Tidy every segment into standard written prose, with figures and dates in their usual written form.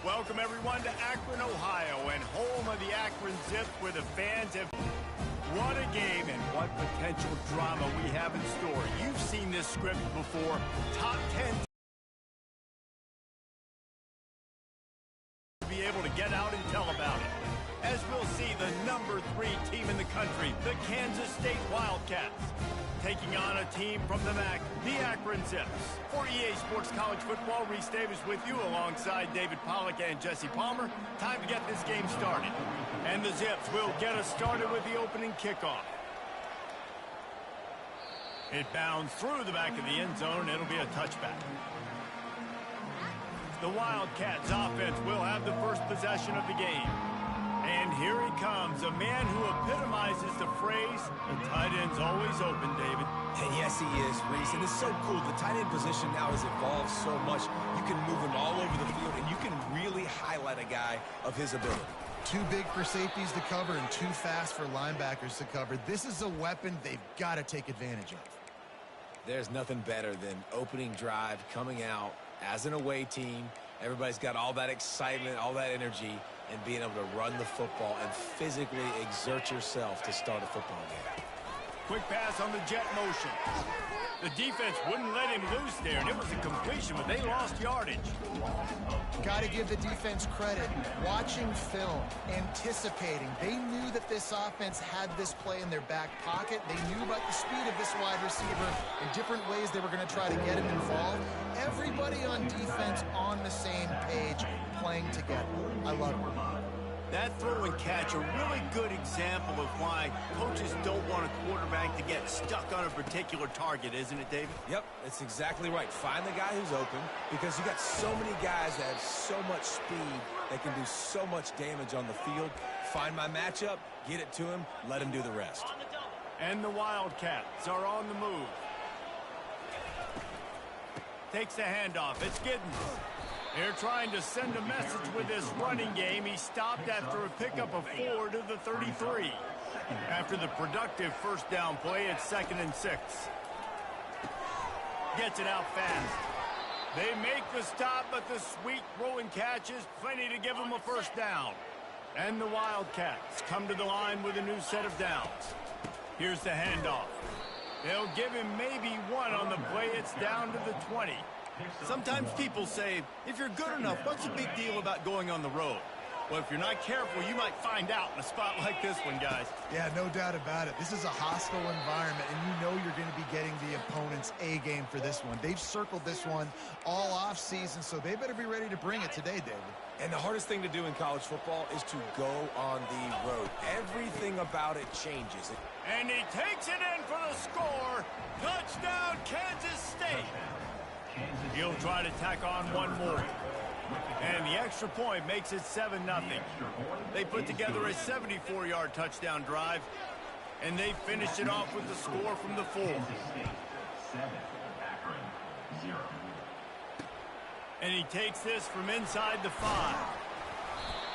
Welcome everyone to Akron, Ohio, and home of the Akron Zips, where the fans have... What a game and what potential drama we have in store. You've seen this script before. Top 10 to be able to get out and tell about it. As we'll see, the #3 team in the country, the Kansas State Wildcats, taking on a team from the MAC, the Akron Zips. For EA Sports College Football, Reese Davis with you alongside David Pollack and Jesse Palmer. Time to get this game started. And the Zips will get us started with the opening kickoff. It bounds through the back of the end zone. It'll be a touchback. The Wildcats offense will have the first possession of the game. And here he comes, a man who epitomizes the phrase, the tight end's always open, David. And yes, he is, Reese. And it's so cool. The tight end position now has evolved so much. You can move him all over the field, and you can really highlight a guy of his ability. Too big for safeties to cover and too fast for linebackers to cover. This is a weapon they've got to take advantage of. There's nothing better than opening drive, coming out as an away team. Everybody's got all that excitement, all that energy, and being able to run the football and physically exert yourself to start a football game. Quick pass on the jet motion. The defense wouldn't let him loose there, and it was a completion, but they lost yardage. Got to give the defense credit. Watching film, anticipating. They knew that this offense had this play in their back pocket. They knew about the speed of this wide receiver and different ways they were going to try to get him involved. Everybody on defense on the same page, playing together. I love it. That throw and catch, a really good example of why coaches don't want a quarterback to get stuck on a particular target, isn't it, David? Yep, that's exactly right. Find the guy who's open, because you got so many guys that have so much speed that can do so much damage on the field. Find my matchup, get it to him, let him do the rest. And the Wildcats are on the move. Takes the handoff. It's Giddens. They're trying to send a message with this running game. He stopped after a pickup of 4 to the 33. After the productive first down play, it's 2nd and 6. Gets it out fast. They make the stop, but the sweet throw and catch is plenty to give them a first down. And the Wildcats come to the line with a new set of downs. Here's the handoff. They'll give him maybe one on the play. It's down to the 20. Sometimes people say, if you're good enough, what's the big deal about going on the road? Well, if you're not careful, you might find out in a spot like this one, guys. Yeah, no doubt about it. This is a hostile environment, and you know you're going to be getting the opponent's A game for this one. They've circled this one all off season, so they better be ready to bring it today, David. And the hardest thing to do in college football is to go on the road. Everything about it changes. And he takes it in for the score. Touchdown, Kansas State. He'll try to tack on one more. And the extra point makes it 7-0. They put together a 74-yard touchdown drive, and they finish it off with the score from the 4. And he takes this from inside the 5.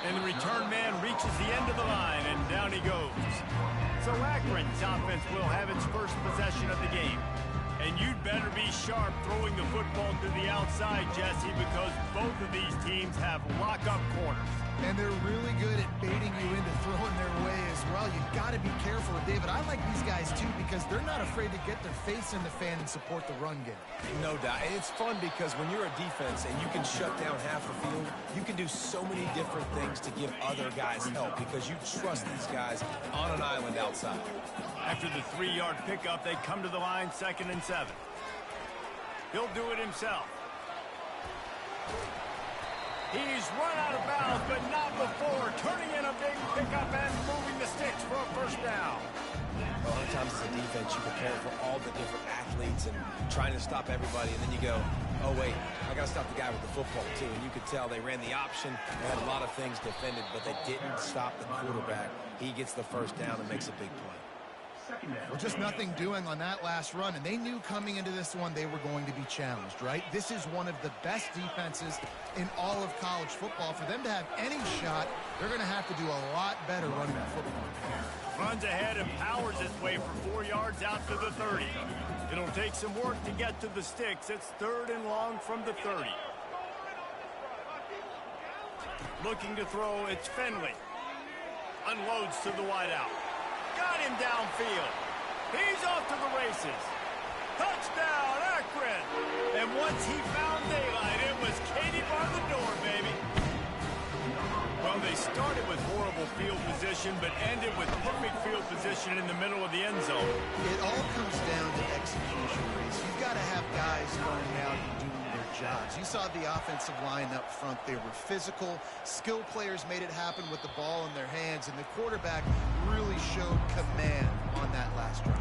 And the return man reaches the end of the line, and down he goes. So Akron's offense will have its first possession of the game. And you'd better be sharp throwing the football to the outside, Jesse, because both of these teams have lock-up corners. And they're really good at baiting you into throwing their way as well. You've got to be careful, David. I like these guys, too, because they're not afraid to get their face in the fan and support the run game. No doubt. And it's fun because when you're a defense and you can shut down half the field, you can do so many different things to give other guys help because you trust these guys on an island outside. After the 3-yard pickup, they come to the line 2nd and 7. He'll do it himself. He's run out of bounds, but not before turning in a big pickup and moving the sticks for a first down. A lot of times as a defense, you prepare for all the different athletes and trying to stop everybody, and then you go, oh, wait, I got to stop the guy with the football, too. And you could tell they ran the option. They had a lot of things defended, but they didn't stop the quarterback. He gets the first down and makes a big play. Well, just nothing doing on that last run, and they knew coming into this one they were going to be challenged, right? This is one of the best defenses in all of college football. For them to have any shot, they're going to have to do a lot better running the football. Runs ahead and powers his way for 4 yards out to the 30. It'll take some work to get to the sticks. It's 3rd and long from the 30. Looking to throw, it's Finley. Unloads to the wideout. Got him downfield. He's off to the races. Touchdown, Akron! And once he found daylight, it was Katie bar the door, baby. Well, they started with horrible field position, but ended with perfect field position in the middle of the end zone. It all comes down to execution, Reese. You've got to have guys going out and doing their jobs. You saw the offensive line up front. They were physical. Skill players made it happen with the ball in their hands, and the quarterback really showed command on that last drive.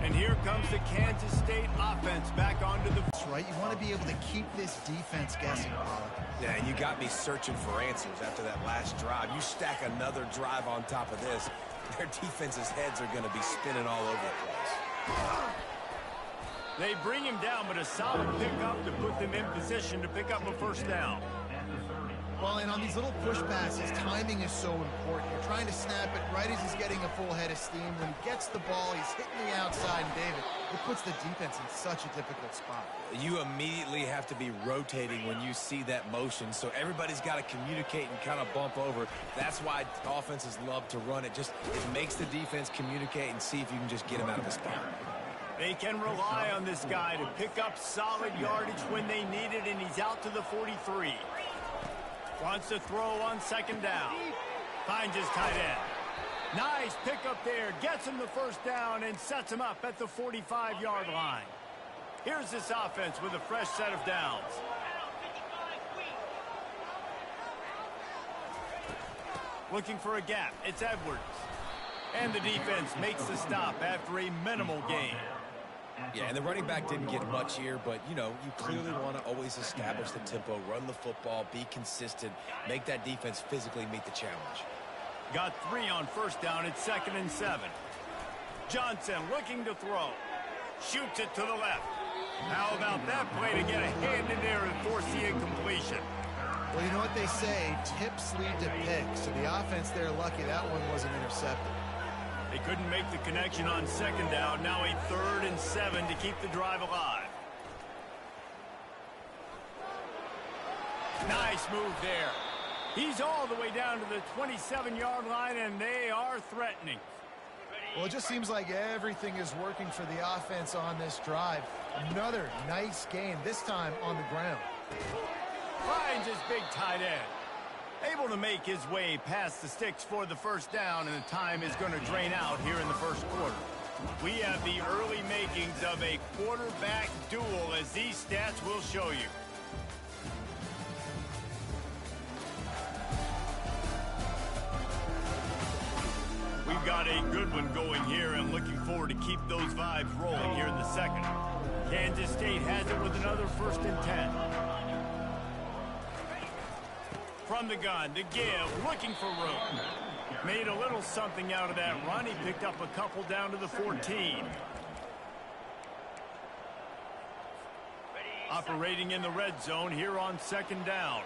And here comes the Kansas State offense back onto the... That's right. You want to be able to keep this defense guessing, Pollock. Yeah, and you got me searching for answers after that last drive. You stack another drive on top of this, their defense's heads are going to be spinning all over the place. They bring him down, but a solid pickup to put them in position to pick up a first down. Well, and on these little push passes, timing is so important. You're trying to snap it right as he's getting a full head of steam. When he gets the ball, he's hitting the outside, and David, it puts the defense in such a difficult spot. You immediately have to be rotating when you see that motion, so everybody's got to communicate and kind of bump over. That's why offenses love to run it. It makes the defense communicate and see if you can just get him out of the spot. They can rely on this guy to pick up solid yardage when they need it, and he's out to the 43. Wants to throw on second down. Finds his tight end. Nice pickup there. Gets him the first down and sets him up at the 45-yard line. Here's this offense with a fresh set of downs. Looking for a gap. It's Edwards. And the defense makes the stop after a minimal gain. Yeah, and the running back didn't get much here, but, you know, you clearly want to always establish the tempo, run the football, be consistent, make that defense physically meet the challenge. Got 3 on first down. It's 2nd and 7. Johnson looking to throw. Shoots it to the left. How about that play to get a hand in there and force the incompletion? Well, you know what they say, tips lead to picks. So the offense there, lucky that one wasn't intercepted. They couldn't make the connection on second down. Now a 3rd and 7 to keep the drive alive. Nice move there. He's all the way down to the 27-yard line, and they are threatening. Well, it just seems like everything is working for the offense on this drive. Another nice game, this time on the ground. Finds his big tight end. Able to make his way past the sticks for the first down, and the time is going to drain out here in the first quarter. We have the early makings of a quarterback duel, as these stats will show you. We've got a good one going here, and looking forward to keep those vibes rolling here in the second. Kansas State has it with another 1st and 10. From the gun, to give, looking for room. Made a little something out of that run. He picked up a couple down to the 14. Operating in the red zone here on second down.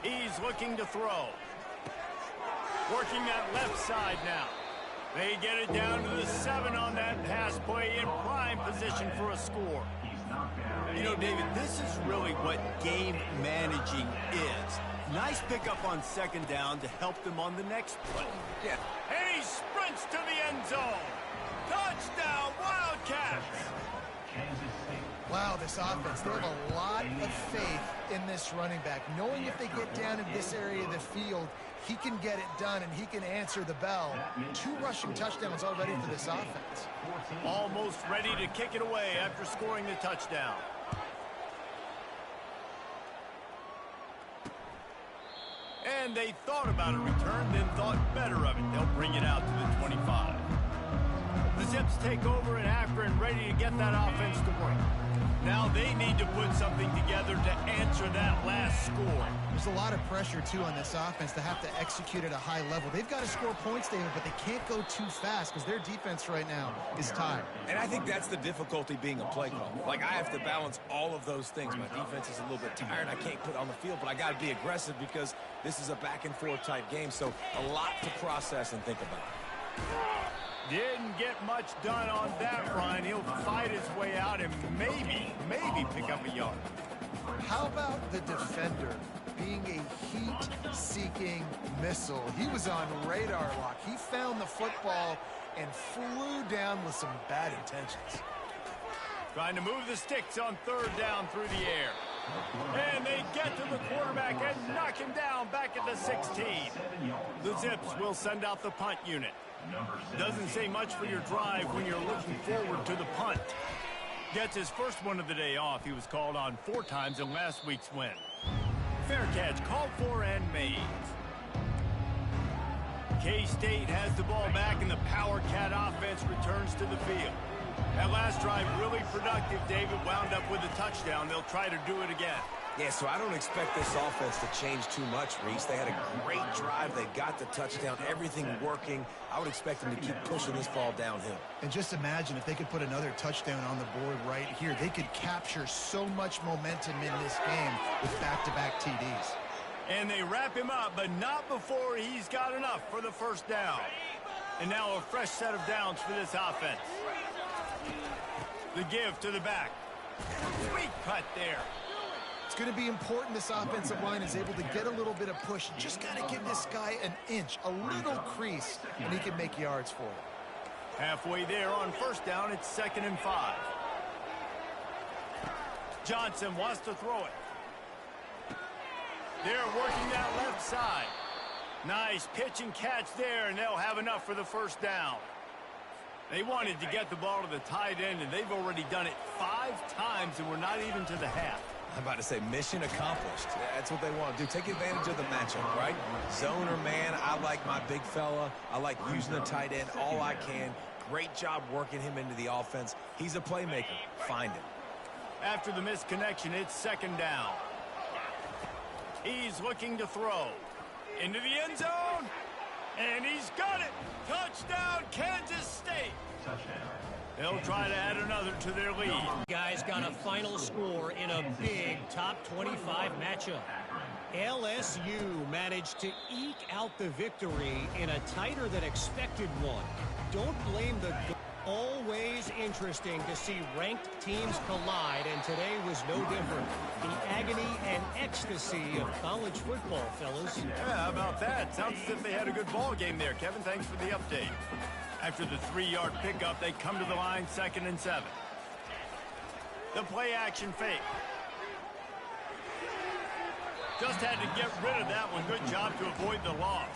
He's looking to throw. Working that left side now. They get it down to the 7 on that pass play, in prime position for a score. You know, David, this is really what game managing is. Nice pickup on second down to help them on the next play. Yeah. And he sprints to the end zone. Touchdown, Wildcats! Wow, this offense, they have a lot of faith in this running back, knowing if they get down in this area of the field, he can get it done and he can answer the bell. 2 rushing touchdowns already for this offense. Almost ready to kick it away after scoring the touchdown. And they thought about a return, then thought better of it. They'll bring it out to the 25. The Zips take over in Akron, ready to get that offense to work. Now they need to put something together to answer that last score. There's a lot of pressure, too, on this offense to have to execute at a high level. They've got to score points, David, but they can't go too fast because their defense right now is tired. And I think that's the difficulty being a play call. Like, I have to balance all of those things. My defense is a little bit tired. I can't put on the field, but I got to be aggressive because this is a back-and-forth type game, so a lot to process and think about. Didn't get much done on that run. He'll fight his way out and maybe pick up a yard. How about the defender being a heat-seeking missile? He was on radar lock. He found the football and flew down with some bad intentions. Trying to move the sticks on third down through the air. And they get to the quarterback and knock him down back at the 16. The Zips will send out the punt unit. Doesn't say much for your drive when you're looking forward to the punt. Gets his first one of the day off. He was called on 4 times in last week's win. Fair catch called for and made. K-State has the ball back and the Power Cat offense returns to the field. That last drive really productive. David wound up with a touchdown. They'll try to do it again. Yeah, so I don't expect this offense to change too much, Reese. They had a great drive. They got the touchdown. Everything working. I would expect them to keep pushing this ball downhill. And just imagine if they could put another touchdown on the board right here. They could capture so much momentum in this game with back-to-back TDs. And they wrap him up, but not before he's got enough for the first down. And now a fresh set of downs for this offense. The give to the back. Sweet cut there. It's going to be important this offensive line is able to get a little bit of push. Just got to give this guy an inch, a little crease, and he can make yards for it. Halfway there on first down, it's 2nd and 5. Johnson wants to throw it. They're working that left side. Nice pitch and catch there, and they'll have enough for the first down. They wanted to get the ball to the tight end, and they've already done it 5 times, and we're not even to the half. I'm about to say mission accomplished. That's what they want to do. Take advantage of the matchup, right? Zone or man, I like my big fella. I like using the tight end all I can. Great job working him into the offense. He's a playmaker. Find him. After the missed connection, it's 2nd down. He's looking to throw. Into the end zone. And he's got it. Touchdown, Kansas State. They'll try to add another to their lead. Guys got a final score in a big top 25 matchup. LSU managed to eke out the victory in a tighter than expected one. Don't blame the... Always interesting to see ranked teams collide, and today was no different. The agony and ecstasy of college football, fellas. Yeah, how about that? Sounds as if they had a good ball game there, Kevin. Thanks for the update. After the 3-yard pickup, they come to the line 2nd and 7. The play action fake. Just had to get rid of that one. Good job to avoid the loss.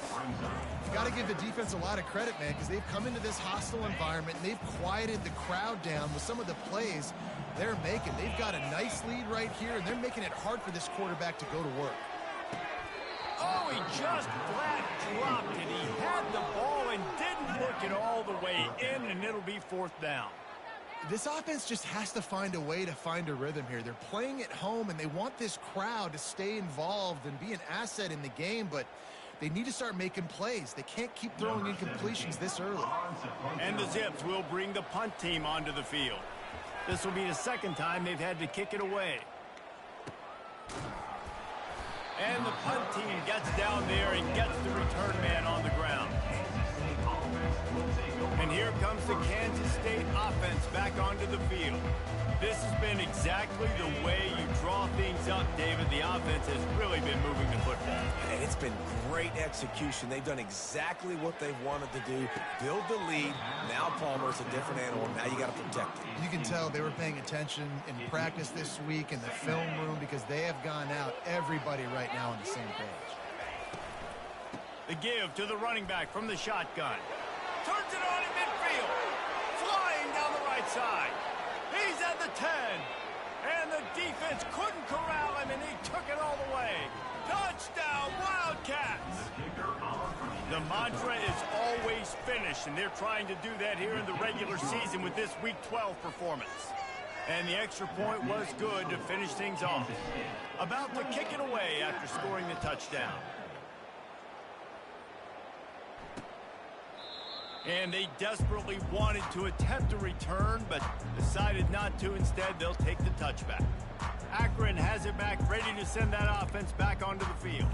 You got to give the defense a lot of credit, man, because they've come into this hostile environment and they've quieted the crowd down with some of the plays they're making. They've got a nice lead right here, and they're making it hard for this quarterback to go to work. Oh, he just flat dropped it. He had the ball and didn't work it all the way in, and it'll be 4th down. This offense just has to find a way to find a rhythm here. They're playing at home, and they want this crowd to stay involved and be an asset in the game, but they need to start making plays. They can't keep throwing incompletions this early. And the Zips will bring the punt team onto the field. This will be the 2nd time they've had to kick it away. And the punt team gets down there and gets the return man on the ground. And here comes the Kansas State offense back onto the field. This has been exactly the way you draw things up, David. The offense has really been moving the football. And it's been great execution. They've done exactly what they've wanted to do. Build the lead. Now Palmer's a different animal. Now you got to protect it. You can tell they were paying attention in practice this week in the film room because they have gone out, everybody right now on the same page. The give to the running back from the shotgun. Turns it on in midfield. Flying down the right side. He's at the 10. And the defense couldn't corral him, and he took it all the way. Touchdown, Wildcats. The mantra is always finish, and they're trying to do that here in the regular season with this Week 12 performance. And the extra point was good to finish things off. About to kick it away after scoring the touchdown. And they desperately wanted to attempt a return, but decided not to. Instead, they'll take the touchback. Akron has it back, ready to send that offense back onto the field.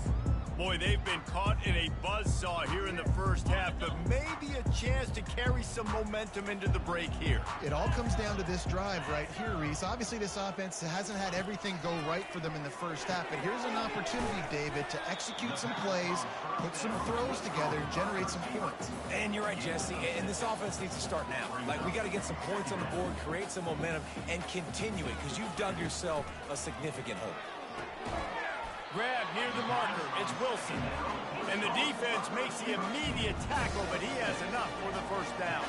Boy, they've been caught in a buzzsaw here in the first half, but maybe a chance to carry some momentum into the break here. It all comes down to this drive right here, Reese. Obviously, this offense hasn't had everything go right for them in the first half, but here's an opportunity, David, to execute some plays, put some throws together, and generate some points. And you're right, Jesse, and this offense needs to start now. Like, we got to get some points on the board, create some momentum, and continue it, because you've dug yourself a significant hole. Grab near the marker. It's Wilson. And the defense makes the immediate tackle, but he has enough for the first down.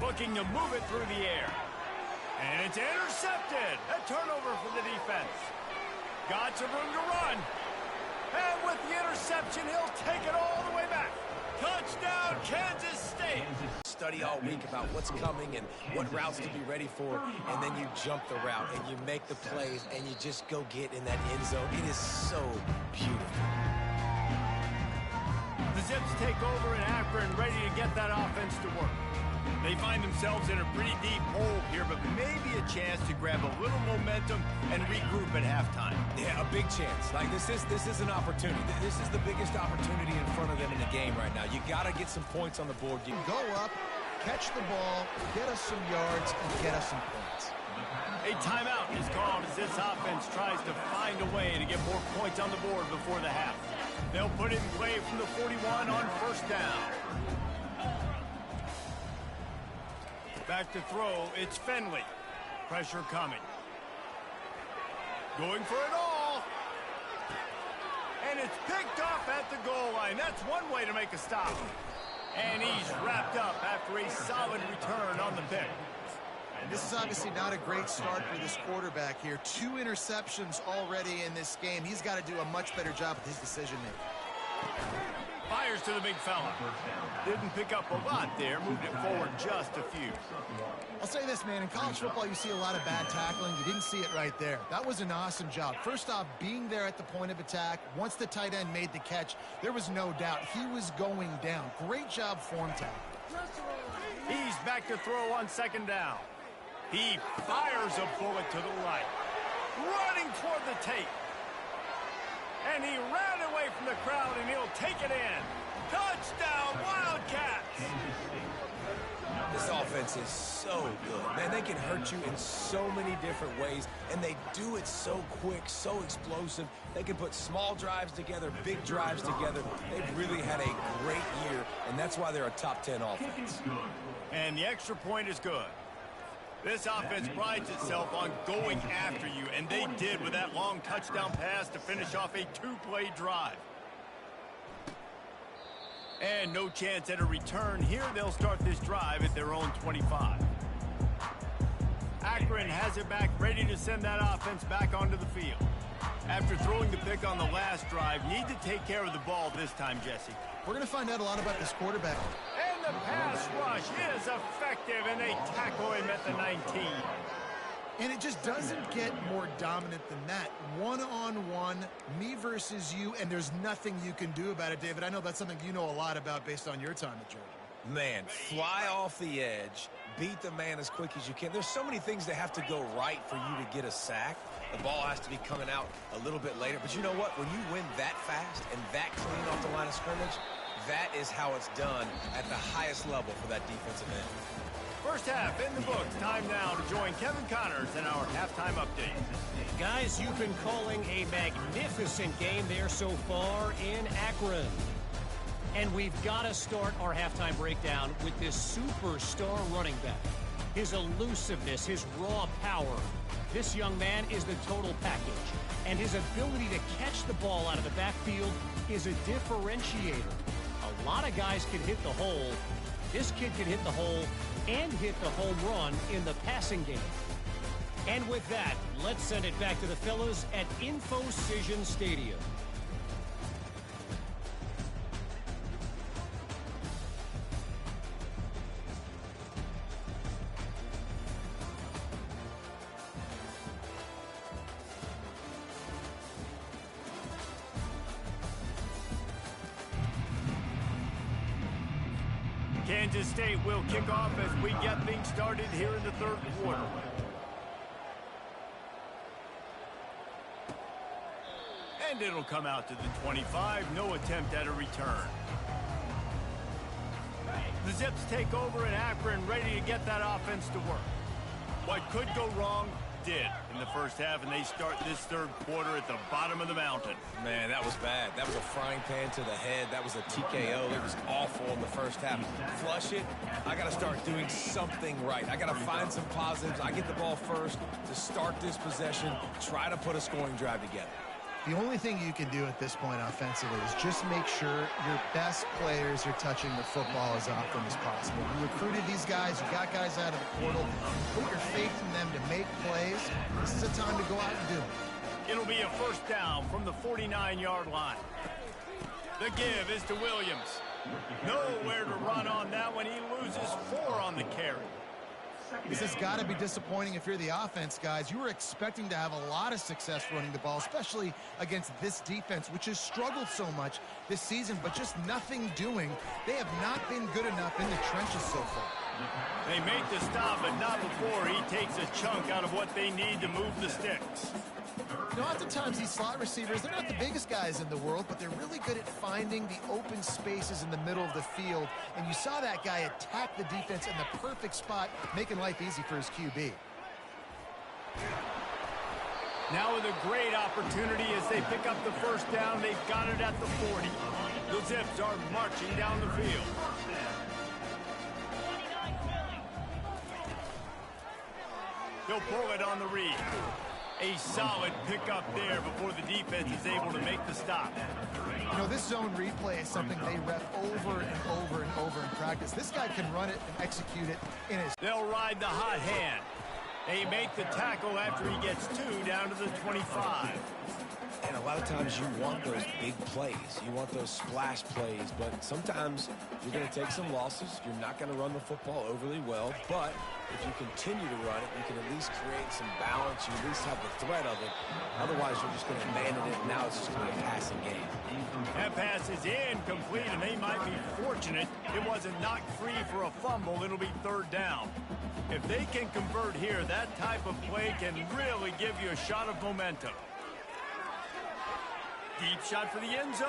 Looking to move it through the air. And it's intercepted. A turnover for the defense. Got some room to run. And with the interception, he'll take it all the way back. Touchdown, Kansas State. Study all week about what's coming and what routes to be ready for, and then you jump the route and you make the plays and you just go get in that end zone. It is so beautiful. The Zips take over in Akron, ready to get that offense to work. They find themselves in a pretty deep hole here, but maybe a chance to grab a little momentum and regroup at halftime. Yeah, a big chance. Like, this is an opportunity. This is the biggest opportunity in front of them in the game right now. You got to get some points on the board. You Go up, catch the ball, get us some yards, and get us some points. A timeout is called as this offense tries to find a way to get more points on the board before the half. They'll put it in play from the 41 on first down. Back to throw, it's Finley. Pressure coming. Going for it all. And it's picked off at the goal line. That's one way to make a stop. And he's wrapped up after a solid return on the pick. This is obviously not a great start for this quarterback here. 2 interceptions already in this game. He's got to do a much better job with his decision-making. Fires to the big fella. Didn't pick up a lot there. Moved it forward just a few. I'll say this, man. In college football, you see a lot of bad tackling. You didn't see it right there. That was an awesome job. First off, being there at the point of attack. Once the tight end made the catch, there was no doubt he was going down. Great job form tackle. He's back to throw on second down. He fires a bullet to the right. Running toward the tape. And he ran away from the crowd, and he'll take it in. Touchdown, Wildcats! This offense is so good. Man, they can hurt you in so many different ways, and they do it so quick, so explosive. They can put small drives together, big drives together. They've really had a great year, and that's why they're a top 10 offense. And the extra point is good. This offense prides itself on going after you, and they did with that long touchdown pass to finish off a 2-play drive. And no chance at a return here. They'll start this drive at their own 25. Akron has it back, ready to send that offense back onto the field. After throwing the pick on the last drive, need to take care of the ball this time, Jesse. We're going to find out a lot about this quarterback. And the pass rush is effective, and they tackle him at the 19. And it just doesn't get more dominant than that. One-on-one, me versus you, and there's nothing you can do about it, David. I know that's something you know a lot about based on your time at Georgia. Man, fly off the edge, beat the man as quick as you can. There's so many things that have to go right for you to get a sack. The ball has to be coming out a little bit later. But you know what? When you win that fast and that clean off the line of scrimmage, that is how it's done at the highest level for that defensive end. First half in the books. Time now to join Kevin Connors in our halftime update. Guys, you've been calling a magnificent game there so far in Akron. And we've got to start our halftime breakdown with this superstar running back. His elusiveness, his raw power. This young man is the total package. And his ability to catch the ball out of the backfield is a differentiator. A lot of guys can hit the hole. This kid can hit the hole and hit the home run in the passing game. And with that, let's send it back to the fellas at InfoCision Stadium. Kansas State will kick off as we get things started here in the third quarter. And it'll come out to the 25. No attempt at a return. The Zips take over in Akron, ready to get that offense to work. What could go wrong did in the first half, and they start this third quarter at the bottom of the mountain. Man, that was bad. That was a frying pan to the head. That was a TKO. It was awful in the first half. Flush it. I got to start doing something right. I got to find some positives. I get the ball first to start this possession, try to put a scoring drive together. The only thing you can do at this point offensively is just make sure your best players are touching the football as often as possible. You recruited these guys, you got guys out of the portal, put your faith in them to make plays. This is a time to go out and do it. It'll be a first down from the 49-yard line. The give is to Williams. Nowhere to run on that one. He loses 4 on the carry. This has got to be disappointing if you're the offense, guys. You were expecting to have a lot of success running the ball, especially against this defense, which has struggled so much this season, but just nothing doing. They have not been good enough in the trenches so far. They make the stop, but not before he takes a chunk out of what they need to move the sticks. You know, oftentimes these slot receivers, they're not the biggest guys in the world, but they're really good at finding the open spaces in the middle of the field. And you saw that guy attack the defense in the perfect spot, making life easy for his QB. Now with a great opportunity as they pick up the first down. They've got it at the 40. The Zips are marching down the field. He'll pull it on the read. A solid pickup there before the defense is able to make the stop. You know, this zone replay is something they rep over and over and over in practice. This guy can run it and execute it in his... They'll ride the hot hand. They make the tackle after he gets 2 down to the 25. And a lot of times you want those big plays. You want those splash plays, but sometimes you're going to take some losses. You're not going to run the football overly well, but if you continue to run it, you can at least create some balance. You at least have the threat of it. Otherwise, you're just going to abandon it, and now it's just going to be a passing game. That pass is incomplete, and they might be fortunate it wasn't knocked free for a fumble. It'll be 3rd down. If they can convert here, that type of play can really give you a shot of momentum. Deep shot for the end zone.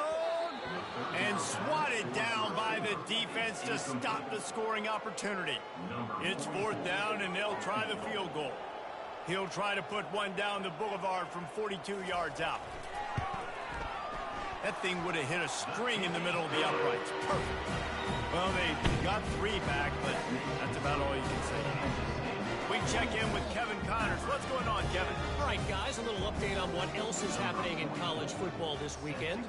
And swatted down by the defense to stop the scoring opportunity. It's 4th down, and they'll try the field goal. He'll try to put one down the boulevard from 42 yards out. That thing would have hit a string in the middle of the uprights. Perfect. Well, they got 3 back, but that's about all you can say. We check in with Kevin Connors. What's going on, Kevin? All right, guys, a little update on what else is happening in college football this weekend.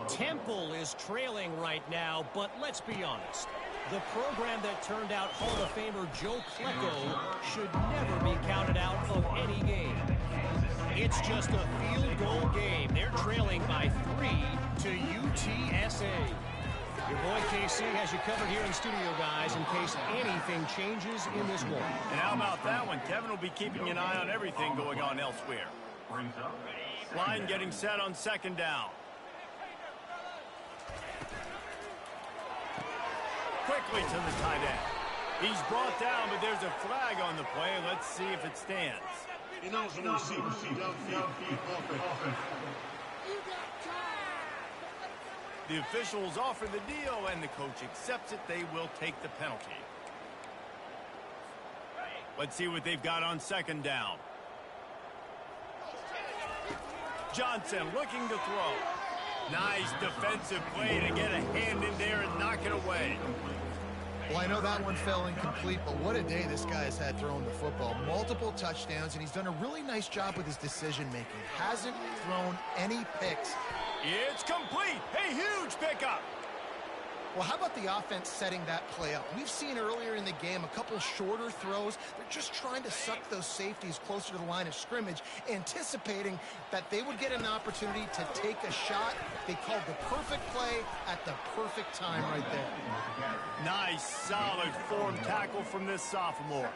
Temple is trailing right now, but let's be honest. The program that turned out Hall of Famer Joe Klecko should never be counted out of any game. It's just a field goal game. They're trailing by 3 to UTSA. Your boy KC has you covered here in studio, guys, in case anything changes in this one. And how about that one? Kevin will be keeping an eye on everything going on elsewhere. Line getting set on 2nd down. Quickly to the tight end. He's brought down, but there's a flag on the play. Let's see if it stands. The officials offer the deal, and the coach accepts it. They will take the penalty. Let's see what they've got on 2nd down. Johnson looking to throw. Nice defensive play to get a hand in there and knock it away. Well, I know that one fell incomplete, but what a day this guy has had throwing the football. Multiple touchdowns, and he's done a really nice job with his decision-making. Hasn't thrown any picks. It's complete. A huge pickup. Well, how about the offense setting that play up? We've seen earlier in the game a couple shorter throws. They're just trying to suck those safeties closer to the line of scrimmage, anticipating that they would get an opportunity to take a shot. They called the perfect play at the perfect time right there. Nice, solid form tackle from this sophomore.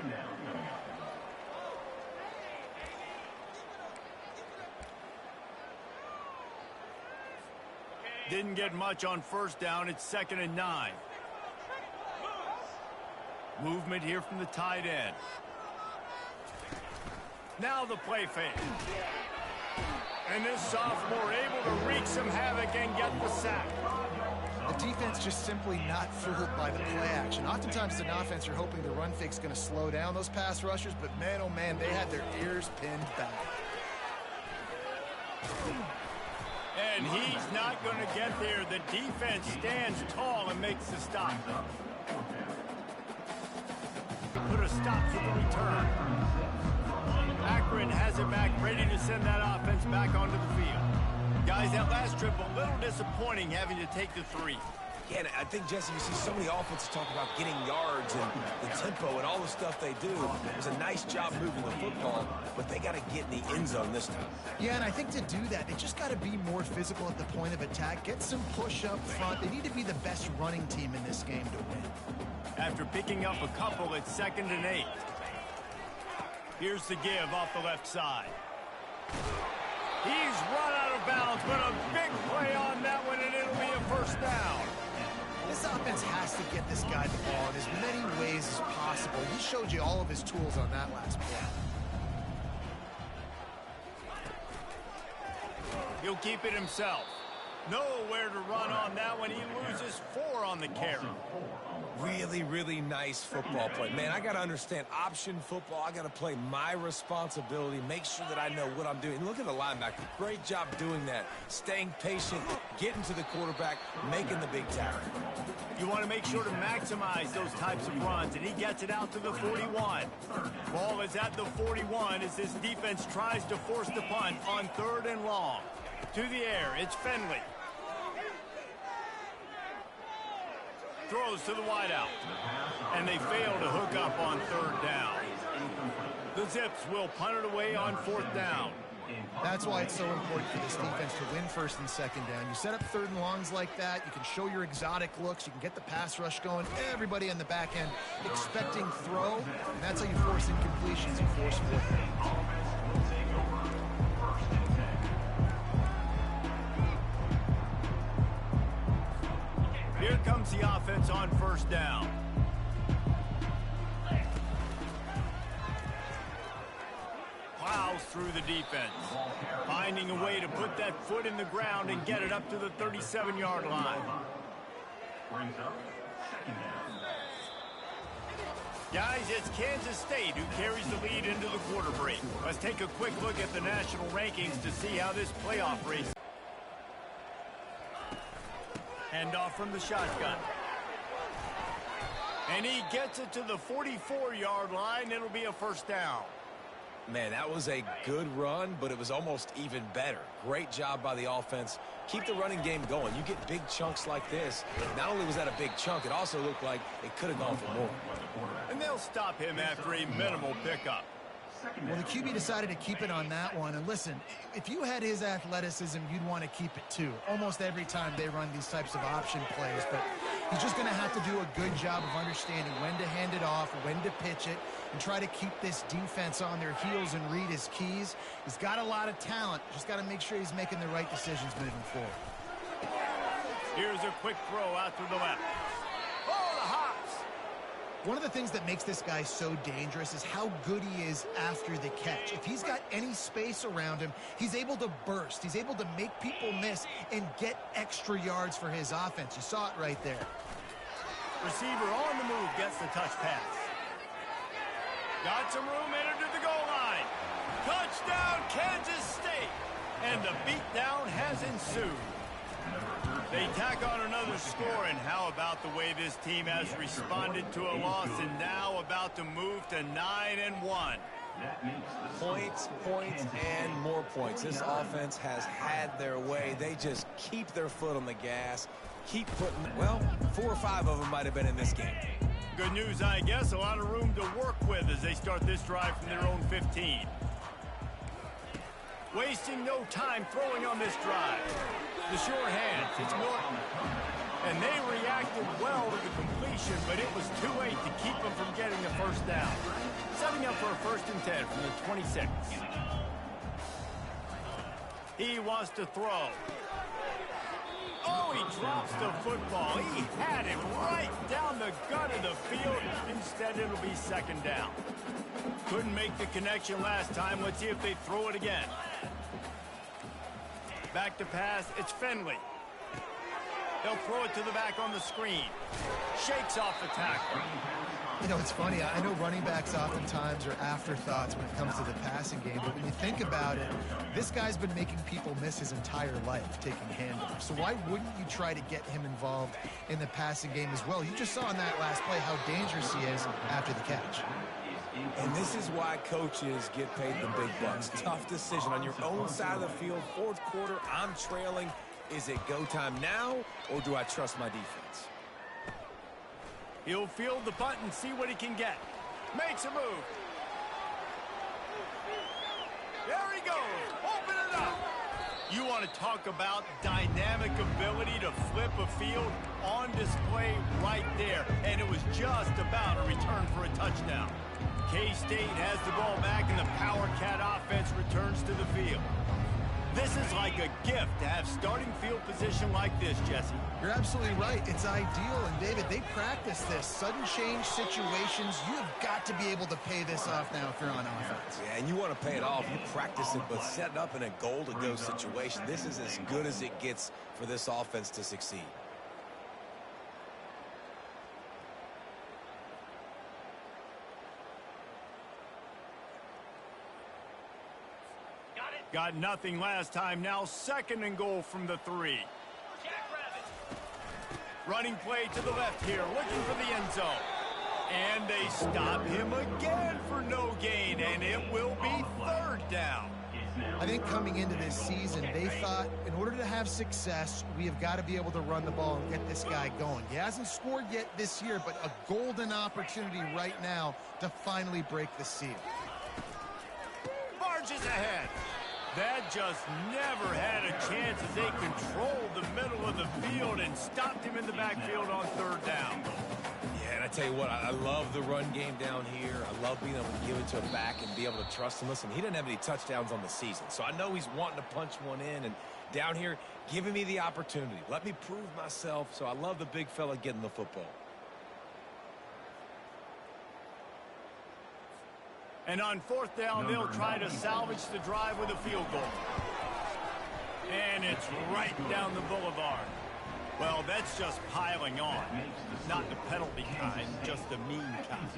Didn't get much on 1st down. It's 2nd and 9. Movement here from the tight end. Now the play fake. And this sophomore able to wreak some havoc and get the sack. The defense just simply not fooled by the play action. Oftentimes, as an offense, you're hoping the run fake's going to slow down those pass rushers, but man, oh man, they had their ears pinned back. And he's not going to get there. The defense stands tall and makes the stop. Put a stop to the return. Akron has it back, ready to send that offense back onto the field. Guys, that last trip, a little disappointing having to take the 3. Yeah, and I think, Jesse, you see so many offenses talk about getting yards and the tempo and all the stuff they do. It was a nice job moving the football, but they got to get in the end zone this time. Yeah, and I think to do that, they just got to be more physical at the point of attack, get some push up front. They need to be the best running team in this game to win. After picking up a couple, it's 2nd and 8. Here's the give off the left side. He's run out of bounds, but a big play on that one, and it'll be a first down. This offense has to get this guy the ball in as many ways as possible. He showed you all of his tools on that last play. He'll keep it himself. Nowhere to run on that one. He loses 4 on the carry. Really, really nice football play. Man, I got to understand option football. I got to play my responsibility, make sure that I know what I'm doing. Look at the linebacker. Great job doing that. Staying patient, getting to the quarterback, making the big tackle. You want to make sure to maximize those types of runs, and he gets it out to the 41. Ball is at the 41 as this defense tries to force the punt on 3rd and long. To the air, it's Finley. Throws to the wideout. And they fail to hook up on 3rd down. The Zips will punt it away on 4th down. That's why it's so important for this defense to win 1st and 2nd down. You set up 3rd and longs like that, you can show your exotic looks, you can get the pass rush going, everybody on the back end expecting throw, and that's how you force incompletions and force 4th down. Here comes the offense on 1st down. Plows through the defense. Finding a way to put that foot in the ground and get it up to the 37-yard line. Guys, it's Kansas State who carries the lead into the quarter break. Let's take a quick look at the national rankings to see how this playoff race. Handoff from the shotgun. And he gets it to the 44-yard line. It'll be a first down. Man, that was a good run, but it was almost even better. Great job by the offense. Keep the running game going. You get big chunks like this. Not only was that a big chunk, it also looked like it could have gone for more. And they'll stop him after a minimal pickup. Well, the QB decided to keep it on that one. And listen, if you had his athleticism, you'd want to keep it too. Almost every time they run these types of option plays. But he's just going to have to do a good job of understanding when to hand it off, when to pitch it, and try to keep this defense on their heels and read his keys. He's got a lot of talent. Just got to make sure he's making the right decisions moving forward. Here's a quick throw out to the left. Oh, the hops! One of the things that makes this guy so dangerous is how good he is after the catch. If he's got any space around him, he's able to burst. He's able to make people miss and get extra yards for his offense. You saw it right there. Receiver on the move gets the touch pass. Got some room, entered to the goal line. Touchdown, Kansas State. And the beatdown has ensued. They tack on another score, and how about the way this team has responded to a loss and now about to move to 9-1. Points, points, and more points. This offense has had their way. They just keep their foot on the gas, keep putting, well, 4 or 5 of them might have been in this game. Good news, I guess. A lot of room to work with as they start this drive from their own 15. Wasting no time throwing on this drive. The sure hand, it's Norton. And they reacted well to the completion, but it was too late to keep them from getting the first down. Setting up for a 1st and 10 from the 26. He wants to throw. Oh, he drops the football. He had it right down the gut of the field. Instead, it'll be 2nd down. Couldn't make the connection last time. Let's see if they throw it again. Back to pass, it's Finley. They'll throw it to the back on the screen. Shakes off the tackle. You know, it's funny. I know running backs oftentimes are afterthoughts when it comes to the passing game, but when you think about it, this guy's been making people miss his entire life taking handoffs. So why wouldn't you try to get him involved in the passing game as well? You just saw in that last play how dangerous he is after the catch. And this is why coaches get paid the big bucks. Tough decision on your own side of the field. Fourth quarter, I'm trailing. Is it go time now, or do I trust my defense? He'll field the punt and see what he can get. Makes a move. There he goes. Open it up. You want to talk about dynamic ability to flip a field on display right there. And it was just about a return for a touchdown. K-State has the ball back and the Power Cat offense returns to the field. This is like a gift to have starting field position like this, Jesse. You're absolutely right. It's ideal. And, David, they practice this. Sudden change situations, you have got to be able to pay this off now if you're on offense. Yeah, and you want to pay it off. You practice it, but set it up in a goal-to-go situation. This is as good as it gets for this offense to succeed. Got nothing last time. Now 2nd and goal from the 3. Running play to the left here, looking for the end zone. And they stop him again for no gain, and it will be 3rd down. I think coming into this season, they thought in order to have success, we have got to be able to run the ball and get this guy going. He hasn't scored yet this year, but a golden opportunity right now to finally break the seal. Barges ahead. That just never had a chance as they controlled the middle of the field and stopped him in the backfield on 3rd down. Yeah, and I tell you what, I love the run game down here. I love being able to give it to a back and be able to trust him. Listen, he didn't have any touchdowns on the season, so I know he's wanting to punch one in. And down here, giving me the opportunity. Let me prove myself, so I love the big fella getting the football. And on 4th down, they'll try to salvage the drive with a field goal. And it's right down the boulevard. Well, that's just piling on. Not the penalty kind, just the mean kind.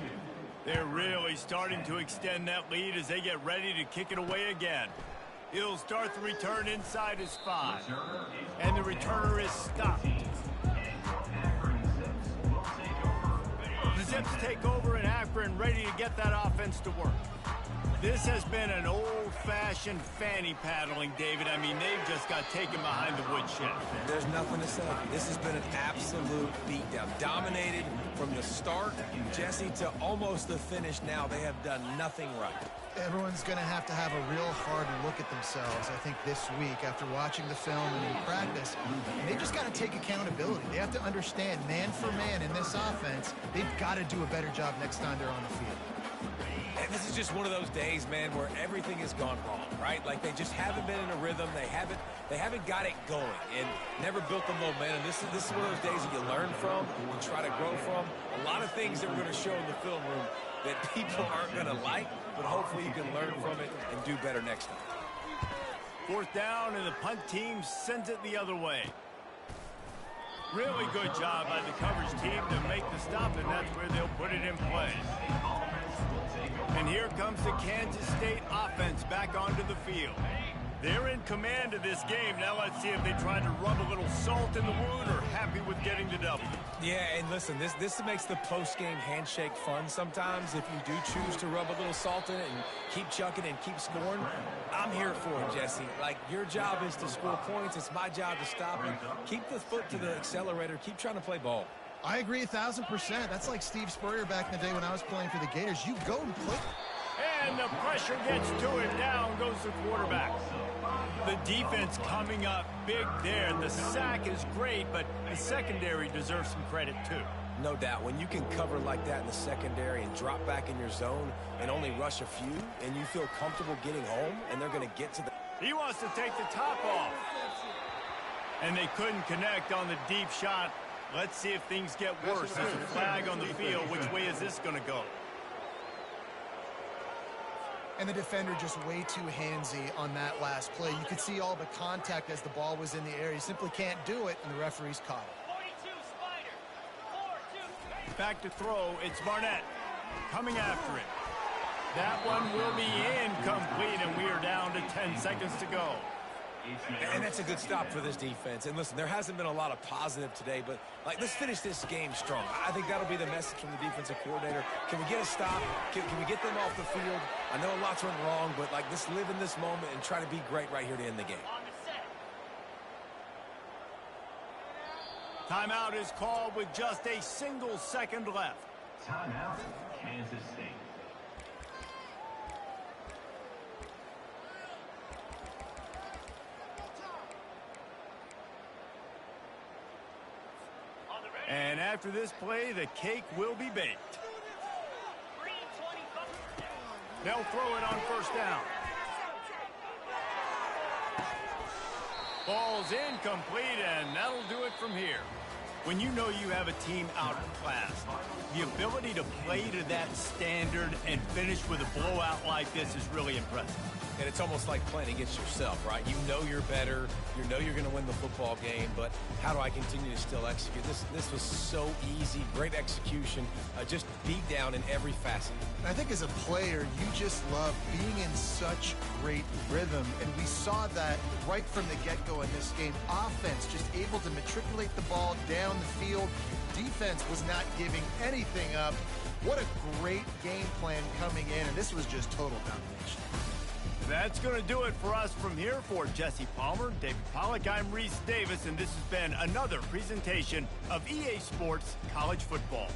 They're really starting to extend that lead as they get ready to kick it away again. He'll start the return inside his 5. And the returner is stopped. The Zips take over in Akron, ready to get that offense to work. This has been an old-fashioned fanny paddling, David. I mean, they've just got taken behind the woodshed. There's nothing to say. This has been an absolute beatdown. Dominated from the start, Jesse, to almost the finish now. They have done nothing right. Everyone's going to have a real hard look at themselves, I think, this week after watching the film and in practice. And they've just got to take accountability. They have to understand, man for man in this offense, they've got to do a better job next time they're on the field. And this is just one of those days, man, where everything has gone wrong, right? Like they just haven't been in a rhythm. They haven't got it going and never built the momentum. This is one of those days that you learn from, you try to grow from. A lot of things that we're going to show in the film room that people aren't going to like, but hopefully you can learn from it and do better next time. 4th down, and the punt team sends it the other way. Really good job by the coverage team to make the stop, and that's where they'll put it in play. And here comes the Kansas State offense back onto the field. They're in command of this game. Now let's see if they try to rub a little salt in the wound or happy with getting the W. Yeah, and listen, this makes the post-game handshake fun sometimes. If you do choose to rub a little salt in it and keep chucking and keep scoring, I'm here for it, Jesse. Like, your job is to score points. It's my job to stop it. Keep the foot to the accelerator. Keep trying to play ball. I agree 1,000%. That's like Steve Spurrier back in the day when I was playing for the Gators. You go and play. And the pressure gets to him. Down goes the quarterback. The defense coming up big there. The sack is great, but the secondary deserves some credit too. No doubt. When you can cover like that in the secondary and drop back in your zone and only rush a few, and you feel comfortable getting home, and they're going to get to the... He wants to take the top off. And they couldn't connect on the deep shot. Let's see if things get worse. There's a flag on the field. Which way is this going to go? And the defender just way too handsy on that last play. You could see all the contact as the ball was in the air. He simply can't do it, and the referee's caught it. Back to throw, it's Barnett coming after it. That one will be incomplete, and we are down to 10 seconds to go. And that's a good stop for this defense. And listen, there hasn't been a lot of positive today, but let's finish this game strong. I think that'll be the message from the defensive coordinator. Can we get a stop? Can we get them off the field? I know lots went wrong, but let's live in this moment and try to be great right here to end the game. Timeout is called with just a single second left. Timeout, Kansas State. And after this play, the cake will be baked. They'll throw it on first down. Ball's incomplete, and that'll do it from here. When you know you have a team outclassed, the ability to play to that standard and finish with a blowout like this is really impressive. And it's almost like playing against yourself, right? You know you're better. You know you're going to win the football game, but how do I continue to still execute? This was so easy, great execution, just beat down in every facet. And I think as a player, you just love being in such great rhythm, and we saw that right from the get-go in this game. Offense just able to matriculate the ball down the field. Defense was not giving anything up. What a great game plan coming in, and this was just total domination. That's going to do it for us from here. For Jesse Palmer, David Pollack, I'm Reese Davis, and this has been another presentation of EA Sports College Football.